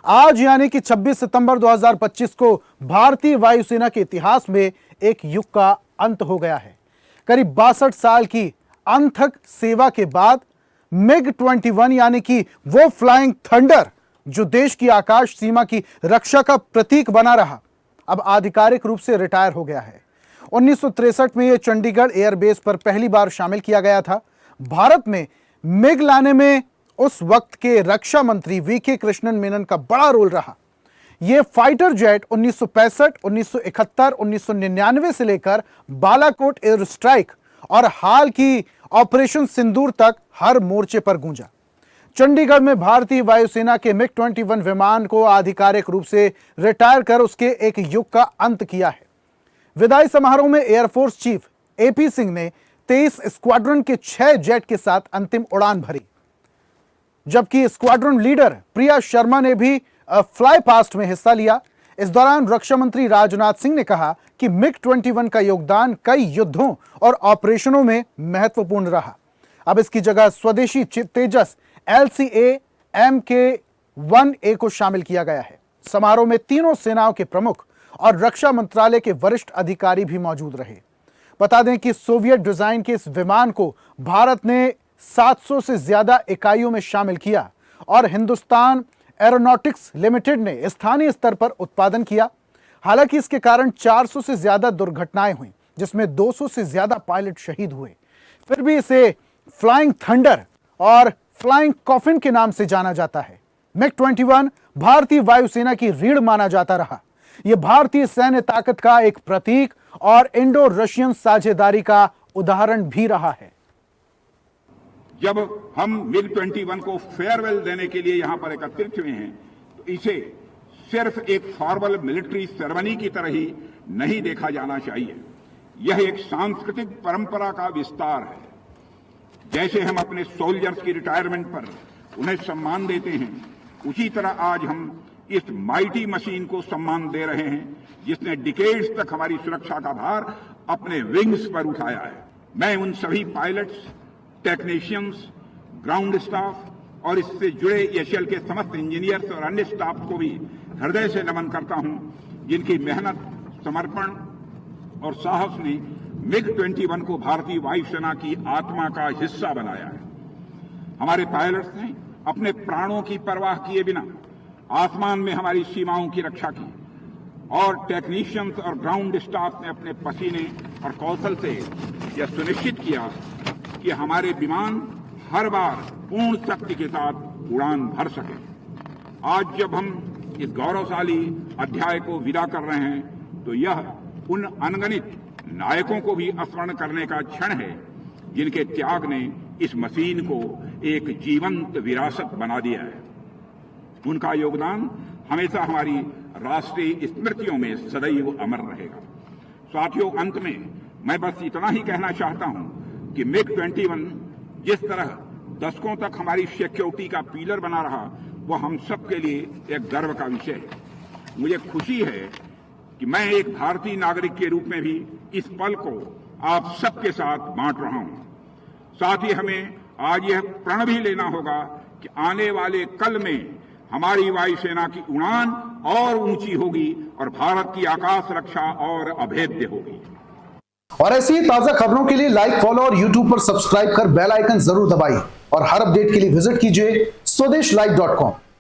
आज यानी कि 26 सितंबर 2025 को भारतीय वायुसेना के इतिहास में एक युग का अंत हो गया है। करीब 62 साल की अनथक सेवा के बाद MiG-21 यानी कि वो फ्लाइंग थंडर जो देश की आकाश सीमा की रक्षा का प्रतीक बना रहा, अब आधिकारिक रूप से रिटायर हो गया है। 1963 में यह चंडीगढ़ एयरबेस पर पहली बार शामिल किया गया था। भारत में मिग लाने में उस वक्त के रक्षा मंत्री वीके कृष्णन मेनन का बड़ा रोल रहा। यह फाइटर जेट 1965, 1971, 1999 से लेकर बालाकोट एयर स्ट्राइक और हाल की ऑपरेशन सिंदूर तक हर मोर्चे पर गूंजा। चंडीगढ़ में भारतीय वायुसेना के MiG-21 विमान को आधिकारिक रूप से रिटायर कर उसके एक युग का अंत किया है। विदाई समारोह में एयरफोर्स चीफ AP सिंह ने 23 स्क्वाड्रन के 6 जेट के साथ अंतिम उड़ान भरी, जबकि स्क्वाड्रन लीडर प्रिया शर्मा ने भी फ्लाई पास्ट में हिस्सा लिया। इस दौरान रक्षा मंत्री राजनाथ सिंह ने कहा कि MiG-21 का योगदान कई युद्धों और ऑपरेशनों में महत्वपूर्ण रहा। अब इसकी जगह स्वदेशी तेजस LCA Mk-1A को शामिल किया गया है। समारोह में तीनों सेनाओं के प्रमुख और रक्षा मंत्रालय के वरिष्ठ अधिकारी भी मौजूद रहे। बता दें कि सोवियत डिजाइन के इस विमान को भारत ने 700 से ज्यादा इकाइयों में शामिल किया और हिंदुस्तान एरोनॉटिक्स लिमिटेड ने स्थानीय स्तर पर उत्पादन किया। हालांकि इसके कारण 400 से ज्यादा दुर्घटनाएं हुई, जिसमें 200 से ज्यादा पायलट शहीद हुए। फिर भी इसे फ्लाइंग थंडर और फ्लाइंग कॉफिन के नाम से जाना जाता है। MiG-21 भारतीय वायुसेना की रीढ़ माना जाता रहा। यह भारतीय सैन्य ताकत का एक प्रतीक और इंडो रशियन साझेदारी का उदाहरण भी रहा है। जब हम MiG-21 को फेयरवेल देने के लिए यहां पर एकत्रित हुए हैं, तो इसे सिर्फ एक फॉर्मल मिलिट्री सेरेमनी की तरह ही नहीं देखा जाना चाहिए। यह एक सांस्कृतिक परंपरा का विस्तार है। जैसे हम अपने सोल्जर्स की रिटायरमेंट पर उन्हें सम्मान देते हैं, उसी तरह आज हम इस माइटी मशीन को सम्मान दे रहे हैं, जिसने डिकेड्स तक हमारी सुरक्षा का भार अपने विंग्स पर उठाया है। मैं उन सभी पायलट्स, टेक्नीशियंस, ग्राउंड स्टाफ और इससे जुड़े एशियल के समस्त इंजीनियर्स और अन्य स्टाफ को भी हृदय से नमन करता हूं, जिनकी मेहनत, समर्पण और साहस ने MiG-21 को भारतीय वायुसेना की आत्मा का हिस्सा बनाया है। हमारे पायलट्स ने अपने प्राणों की परवाह किए बिना आसमान में हमारी सीमाओं की रक्षा की और टेक्नीशियंस और ग्राउंड स्टाफ ने अपने पसीने और कौशल से यह सुनिश्चित किया कि हमारे विमान हर बार पूर्ण शक्ति के साथ उड़ान भर सके। आज जब हम इस गौरवशाली अध्याय को विदा कर रहे हैं, तो यह उन अनगिनत नायकों को भी स्मरण करने का क्षण है, जिनके त्याग ने इस मशीन को एक जीवंत विरासत बना दिया है। उनका योगदान हमेशा हमारी राष्ट्रीय स्मृतियों में सदैव अमर रहेगा। साथियों, अंत में मैं बस इतना ही कहना चाहता हूं कि MiG-21 जिस तरह दशकों तक हमारी सिक्योरिटी का पिलर बना रहा, वो हम सब के लिए एक गर्व का विषय है। मुझे खुशी है कि मैं एक भारतीय नागरिक के रूप में भी इस पल को आप सबके साथ बांट रहा हूं। साथ ही हमें आज यह प्रण भी लेना होगा कि आने वाले कल में हमारी वायुसेना की उड़ान और ऊंची होगी और भारत की आकाश रक्षा और अभेद्य होगी। और ऐसी ही ताजा खबरों के लिए लाइक, फॉलो और YouTube पर सब्सक्राइब कर बेल आइकन जरूर दबाइए और हर अपडेट के लिए विजिट कीजिए swedeshlive.com।